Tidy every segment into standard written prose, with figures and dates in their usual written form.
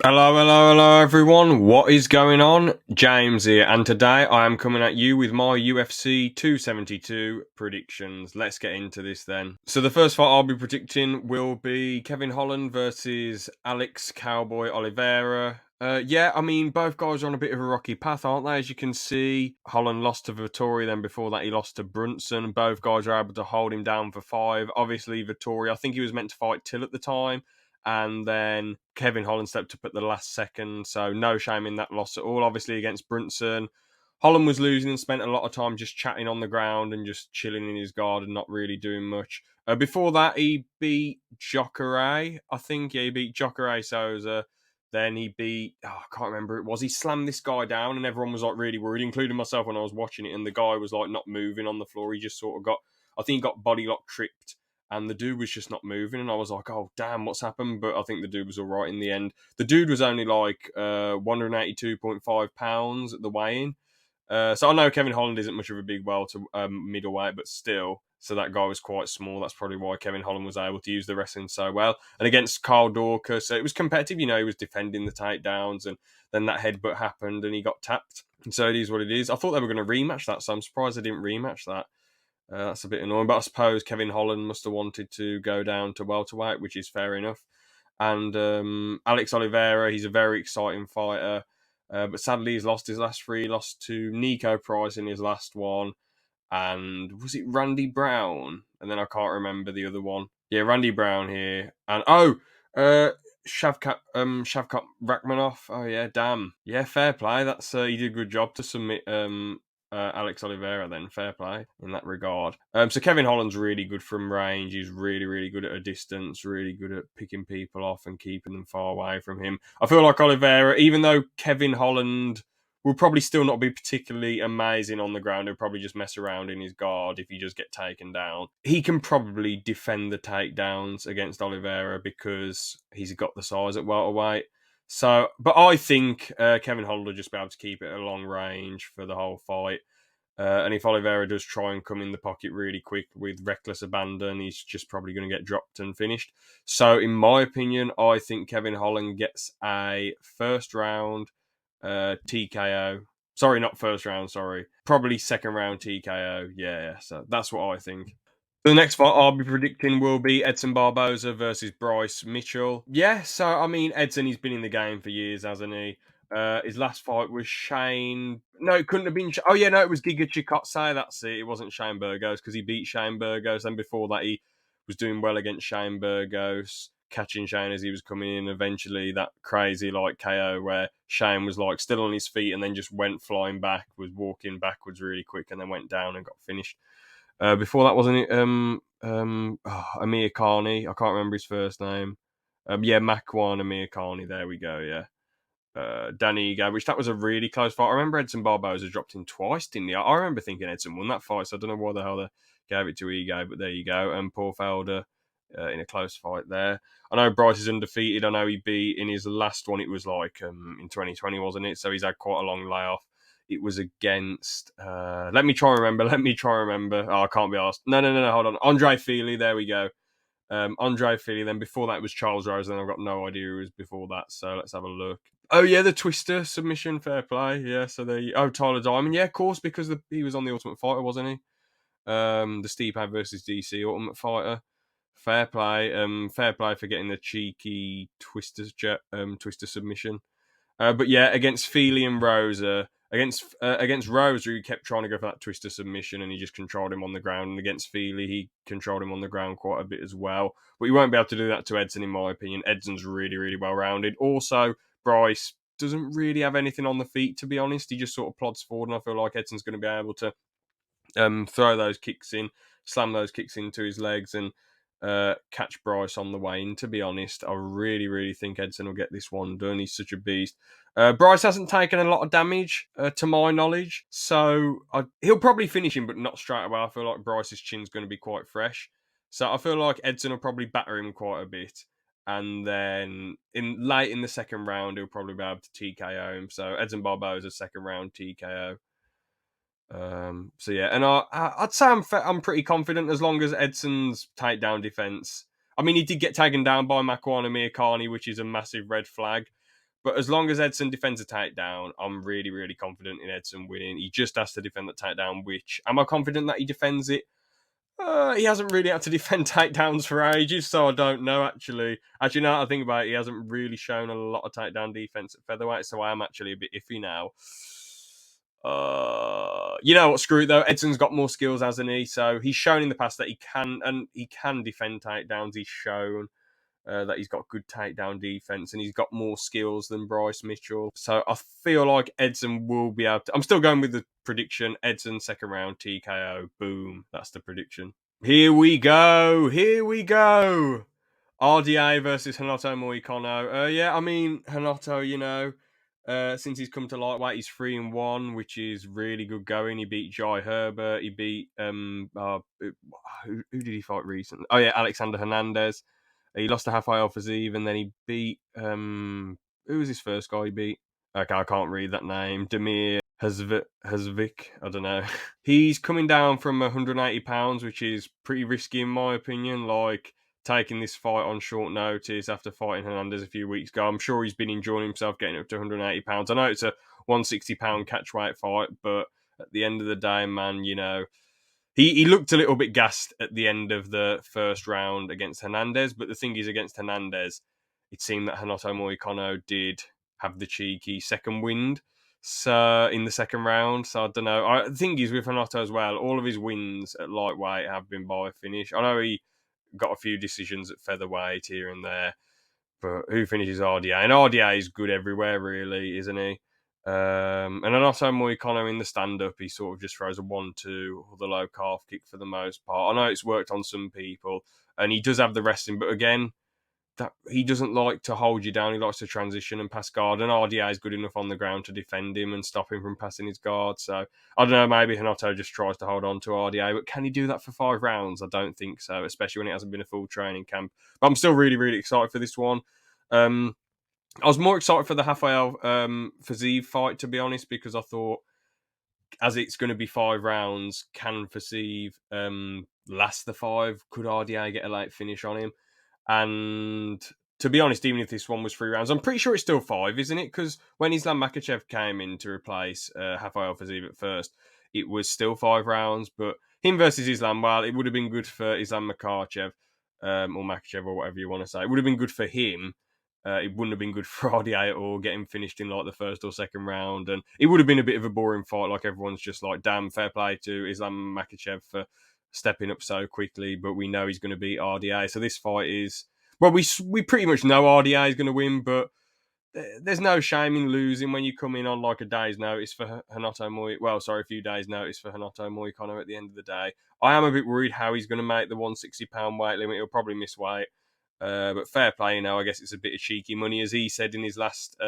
Hello, everyone. What is going on? James here, and today I am coming at you with my UFC 272 predictions. Let's get into this then. So, the first fight I'll be predicting will be Kevin Holland versus Alex Cowboy Oliveira. Both guys are on a bit of a rocky path, aren't they? As you can see, Holland lost to Vittori, then before that, he lost to Brunson. Both guys are able to hold him down for 5. Obviously, Vittori, I think he was meant to fight Till at the time. And then Kevin Holland stepped up at the last second, so no shame in that loss at all. Obviously, against Brunson, Holland was losing and spent a lot of time just chatting on the ground and just chilling in his guard and not really doing much. Before that, he beat Jacare, I think. Yeah, he beat Jacare Souza. Then he beat, I can't remember who it was. He slammed this guy down and everyone was like really worried, including myself when I was watching it. And the guy was like not moving on the floor. He just sort of got, I think he got body lock tripped and the dude was just not moving. And I was like, oh, damn, what's happened? But I think the dude was all right in the end. The dude was only like 182.5 pounds at the weigh-in. So I know Kevin Holland isn't much of a big middleweight, but still. So that guy was quite small. That's probably why Kevin Holland was able to use the wrestling so well. And against Carl Dorcas, so it was competitive. You know, he was defending the takedowns, and then that headbutt happened, and he got tapped. And so it is what it is. I thought they were going to rematch that, so I'm surprised they didn't rematch that. That's a bit annoying, but I suppose Kevin Holland must have wanted to go down to welterweight, which is fair enough. And Alex Oliveira, he's a very exciting fighter, but sadly he's lost his last 3. He lost to Nico Price in his last one, and was it Randy Brown? And then I can't remember the other one. Yeah, Randy Brown here, and Shavkat Rachmanov. Oh yeah, damn. Yeah, fair play. That's he did a good job to submit Alex Oliveira then. Fair play in that regard. So Kevin Holland's really good from range. He's really, really good at a distance, really good at picking people off and keeping them far away from him. I feel like Oliveira, even though Kevin Holland will probably still not be particularly amazing on the ground. He'll probably just mess around in his guard if he does get taken down. He can probably defend the takedowns against Oliveira because he's got the size at welterweight. So, but I think Kevin Holland will just be able to keep it at a long range for the whole fight. And if Oliveira does try and come in the pocket really quick with reckless abandon, he's just probably going to get dropped and finished. So, in my opinion, I think Kevin Holland gets a first round TKO. Sorry, not first round, sorry. Probably second round TKO. Yeah, so that's what I think. The next fight I'll be predicting will be Edson Barboza versus Bryce Mitchell. Yeah, so I mean, Edson, he's been in the game for years, hasn't he? His last fight was Shane. No, it couldn't have been. Oh yeah, no, it was Giga Chikotse. That's it. It wasn't Shane Burgos because he beat Shane Burgos, and before that, he was doing well against Shane Burgos, catching Shane as he was coming in. Eventually, that crazy like KO where Shane was like still on his feet and then just went flying back, was walking backwards really quick, and then went down and got finished. Before that, wasn't it? Amir Khani. I can't remember his first name. Makwan Amir Khani. There we go. Yeah. Danny Ego, which that was a really close fight. I remember Edson Barboza dropped him twice, didn't he? I remember thinking Edson won that fight, so I don't know why the hell they gave it to Ego, but there you go. And Paul Felder in a close fight there. I know Bryce is undefeated. I know he beat in his last one. It was like in 2020, wasn't it? So he's had quite a long layoff. It was against. Let me try and remember. Oh, I can't be asked. No. Hold on. Andre Feely. There we go. Andre Feely. Then before that was Charles Rose. Then I've got no idea who was before that. So let's have a look. Oh yeah, the Twister submission, fair play. Yeah, so Tyler Diamond, yeah, of course, because he was on the Ultimate Fighter, wasn't he? The Stipe versus DC Ultimate Fighter. Fair play for getting the cheeky Twister submission. But yeah, against Feely and Rosa, against Rosa, who kept trying to go for that Twister submission, and he just controlled him on the ground. And against Feely, he controlled him on the ground quite a bit as well. But you won't be able to do that to Edson, in my opinion. Edson's really, really well rounded. Also, Bryce doesn't really have anything on the feet, to be honest. He just sort of plods forward, and I feel like Edson's going to be able to throw those kicks in, slam those kicks into his legs, and catch Bryce on the way in. To be honest, I really, really think Edson will get this one done. He's such a beast. Bryce hasn't taken a lot of damage, to my knowledge, so he'll probably finish him, but not straight away. I feel like Bryce's chin's going to be quite fresh, so I feel like Edson will probably batter him quite a bit. And then late in the second round, he'll probably be able to TKO him. So Edson Barboza's second round TKO. So yeah, and I'd say I'm pretty confident as long as Edson's takedown defense. I mean, he did get taken down by Makwan Amir Khani, which is a massive red flag. But as long as Edson defends a takedown, I'm really, really confident in Edson winning. He just has to defend the takedown, which, am I confident that he defends it? He hasn't really had to defend takedowns for ages, so I don't know, actually. Actually, now that I think about it, he hasn't really shown a lot of takedown defense at featherweight, so I am actually a bit iffy now. You know what? Screw it though. Edson's got more skills, hasn't he? So he's shown in the past that he can defend takedowns. He's shown that he's got good takedown defense and he's got more skills than Bryce Mitchell. So I feel like Edson will be able to. I'm still going with the prediction: Edson second round TKO. Boom. That's the prediction. Here we go. Here we go. RDA versus Renato Moicano. Yeah, I mean Renato, since he's come to lightweight, he's 3-1, which is really good going. He beat Jai Herbert. He beat who did he fight recently? Oh yeah, Alexander Hernandez. He lost to Rafael Fiziev, and then he beat who was his first guy he beat? Okay, I can't read that name. Demir Hasvik. I don't know. He's coming down from 180 pounds, which is pretty risky in my opinion. Like taking this fight on short notice after fighting Hernandez a few weeks ago. I'm sure he's been enjoying himself getting up to 180 pounds. I know it's a 160 pound catchweight fight, but at the end of the day, man, he looked a little bit gassed at the end of the first round against Hernandez, but the thing is, against Hernandez, it seemed that Renato Moicano did have the cheeky second wind in the second round. So I don't know. The thing is with Renato as well, all of his wins at lightweight have been by finish. I know he got a few decisions at featherweight here and there, but who finishes RDA? And RDA is good everywhere, really, isn't he? And then also Moicano in the stand-up, he sort of just throws a 1-2 or the low calf kick for the most part. I know it's worked on some people, and he does have the wrestling, but again, that he doesn't like to hold you down. He likes to transition and pass guard, and RDA is good enough on the ground to defend him and stop him from passing his guard. So I don't know, maybe Renato just tries to hold on to RDA, but can he do that for 5 rounds? I don't think so, especially when it hasn't been a full training camp. But I'm still really, really excited for this one. I was more excited for the Rafael Fiziev fight, to be honest, because I thought, as it's going to be 5 rounds, can Fiziev last the 5? Could RDA get a late finish on him? And to be honest, even if this one was 3 rounds, I'm pretty sure it's still 5, isn't it? Because when Islam Makhachev came in to replace Rafael Fiziev at first, it was still 5 rounds. But him versus Islam, well, it would have been good for Islam Makhachev, or Makhachev, or whatever you want to say. It would have been good for him. It wouldn't have been good for RDA or get him finished in like the first or second round. And it would have been a bit of a boring fight. Like everyone's just like, damn, fair play to Islam Makhachev for stepping up so quickly, but we know he's going to beat RDA. So this fight is, well, we pretty much know RDA is going to win, but there's no shame in losing when you come in on like a day's notice for a few days' notice for Renato Moicano at the end of the day. I am a bit worried how he's going to make the 160-pound weight limit. He'll probably miss weight. But fair play, I guess it's a bit of cheeky money. As he said in his last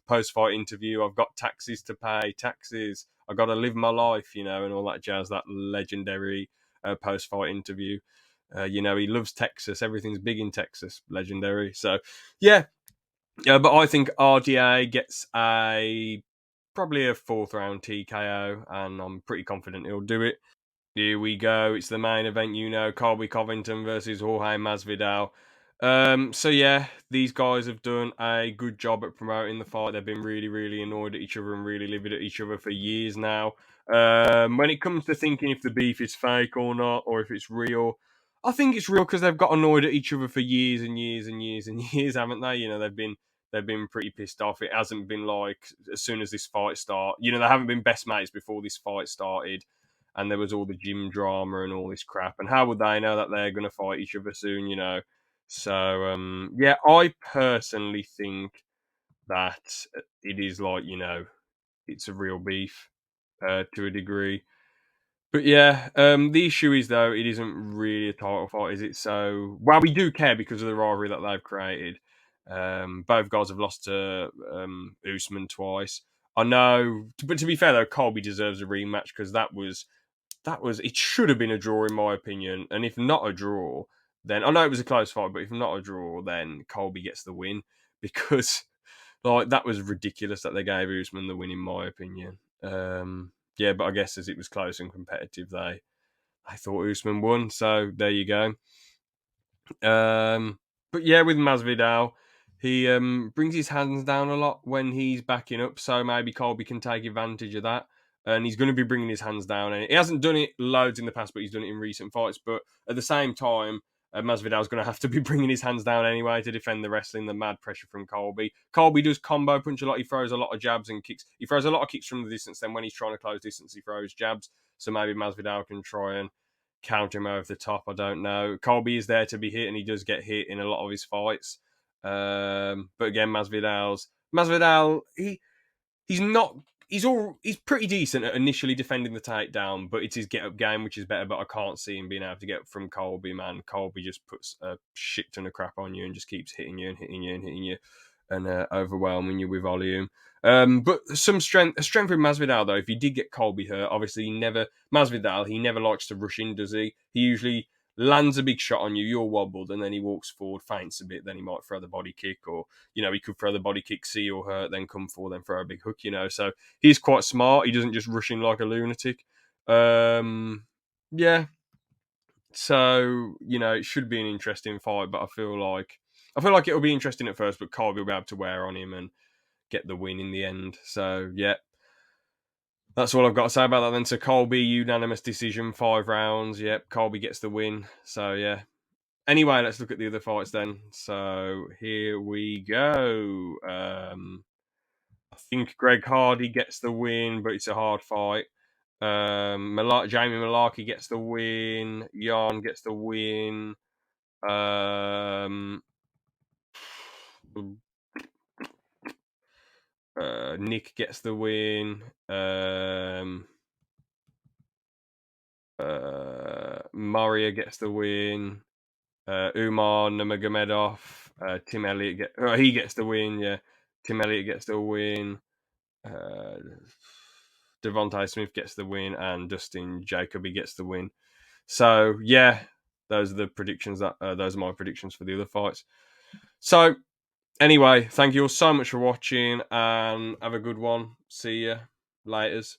post-fight interview, I've got taxes to pay, taxes. I've got to live my life, and all that jazz, that legendary post-fight interview. He loves Texas. Everything's big in Texas. Legendary. So, yeah, but I think RDA gets probably a 4th round TKO, and I'm pretty confident he'll do it. Here we go. It's the main event, Colby Covington versus Jorge Masvidal. So yeah, these guys have done a good job at promoting the fight. They've been really, really annoyed at each other and really livid at each other for years now. When it comes to thinking if the beef is fake or not, or if it's real, I think it's real because they've got annoyed at each other for years and years and years and years, haven't they? They've been pretty pissed off. It hasn't been like as soon as this fight started. They haven't been best mates before this fight started. And there was all the gym drama and all this crap. And how would they know that they're going to fight each other soon, So, yeah, I personally think that it is like, it's a real beef to a degree. But yeah, the issue is, though, it isn't really a title fight, is it? So, well, we do care because of the rivalry that they've created. Both guys have lost to Usman twice. I know, but to be fair, though, Colby deserves a rematch because it should have been a draw in my opinion. And if not a draw, then I know it was a close fight, but if not a draw, then Colby gets the win because like that was ridiculous that they gave Usman the win in my opinion. Yeah, but I guess as it was close and competitive, I thought Usman won. So there you go. But yeah, with Masvidal, He brings his hands down a lot when he's backing up, so maybe Colby can take advantage of that. And he's going to be bringing his hands down. And he hasn't done it loads in the past, but he's done it in recent fights. But at the same time, Masvidal's going to have to be bringing his hands down anyway to defend the wrestling, the mad pressure from Colby. Colby does combo punch a lot. He throws a lot of jabs and kicks. He throws a lot of kicks from the distance. Then when he's trying to close distance, he throws jabs. So maybe Masvidal can try and counter him over the top. I don't know. Colby is there to be hit, and he does get hit in a lot of his fights. But again, Masvidal, he's not. He's pretty decent at initially defending the takedown, but it's his get up game which is better. But I can't see him being able to get up from Colby. Man, Colby just puts a shit ton of crap on you and just keeps hitting you and hitting you and hitting you and overwhelming you with volume. But a strength with Masvidal though. If he did get Colby hurt, obviously he never likes to rush in, does he? He usually lands a big shot on you, you're wobbled, and then he walks forward, feints a bit, then he might throw the body kick, or, he could throw the body kick, see you're hurt, then come forward, then throw a big hook, So he's quite smart. He doesn't just rush in like a lunatic. Yeah. So, it should be an interesting fight, but I feel like it'll be interesting at first, but Colby will be able to wear on him and get the win in the end. So, yeah. That's all I've got to say about that then. So Colby, unanimous decision, 5 rounds. Yep, Colby gets the win. So, yeah. Anyway, let's look at the other fights then. So, here we go. I think Greg Hardy gets the win, but it's a hard fight. Jamie Malarkey gets the win. Jan gets the win. Nick gets the win. Maria gets the win. Umar Nurmagomedov. Tim Elliott he gets the win. Yeah, Tim Elliott gets the win. Devontae Smith gets the win, and Dustin Jacoby gets the win. So yeah, those are the predictions. Those are my predictions for the other fights. So anyway, thank you all so much for watching, and have a good one. See ya. Laters.